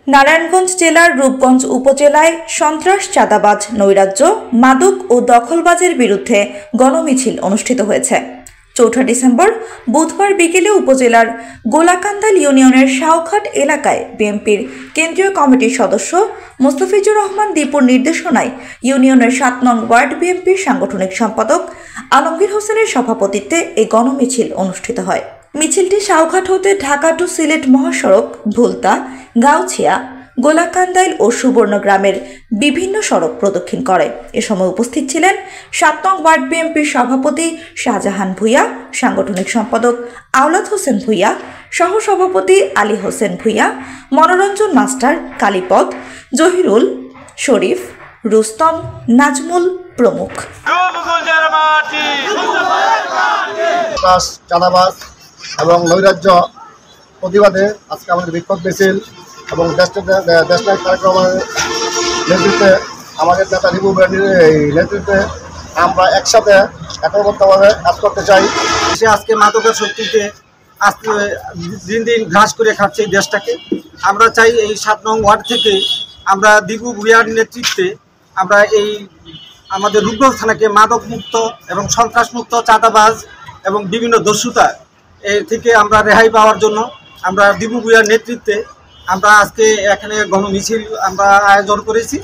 নারায়ণগঞ্জ জেলার রূপগঞ্জ উপজেলায় সন্ত্রাস, চাঁদাবাজ, নৈরাজ্য, মাদক ও দখলবাজের বিরুদ্ধে গণমিছিল অনুষ্ঠিত হয়েছে। ৪ ডিসেম্বর বুধবার বিকেলে উপজেলার গোলাকান্দাল ইউনিয়নের শাওঘাট এলাকায় বিএনপির কেন্দ্রীয় কমিটির সদস্য মোস্তাফিজুর রহমান দীপুর নির্দেশনায় ইউনিয়নের ৭ নং ওয়ার্ড বিএনপির সাংগঠনিক সম্পাদক আলমগীর হোসেনের সভাপতিত্বে এই গণমিছিল অনুষ্ঠিত হয়। মিছিলটি শাওঘাট হতে ঢাকা টু সিলেট মহাসড়ক, ভুলতা, গাউছিয়া, গোলাকান্দাইল ও সুবর্ণগ্রামের বিভিন্ন সড়ক প্রদক্ষিণ করে। এ সময় উপস্থিত ছিলেন ৭ নং ওয়ার্ড বিএনপির সভাপতি শাহজাহান ভূঁইয়া, সাংগঠনিক সম্পাদক আওলাদ হোসেন ভূঁইয়া, সহসভাপতি আলী হোসেন ভূঁইয়া, মনোরঞ্জন মাস্টার, কালীপদ, জহিরুল, শরীফ, রুস্তম, নাজমুল প্রমুখ। চাঁদাবাজ এবং নৈরাজ্য প্রতিবাদে আজকে আমাদের বিক্ষোভ মিছিল এবং দেশনায়ক তারেক রহমানের নেতৃত্বে আমাদের নেতা রিবু এই নেতৃত্বে আমরা একসাথে একত্রবদ্ধভাবে কাজ করতে চাই। সে আজকে মাদকের শক্তিতে আজকে দিন দিন ঘাস করে খাচ্ছে এই দেশটাকে। আমরা চাই এই ৭ নং ওয়ার্ড থেকে আমরা দিবু ভূঁইয়ার নেতৃত্বে আমরা এই আমাদের রূপগঞ্জ থানাকে মাদক মুক্ত এবং সন্ত্রাস মুক্ত, চাঁদাবাজ এবং বিভিন্ন দস্যুতা থেকে আমরা রেহাই পাওয়ার জন্য আমরা দিবু ভূঁইয়ার নেতৃত্বে আমরা আজকে এখানে গণমিছিল আমরা আয়োজন করেছি।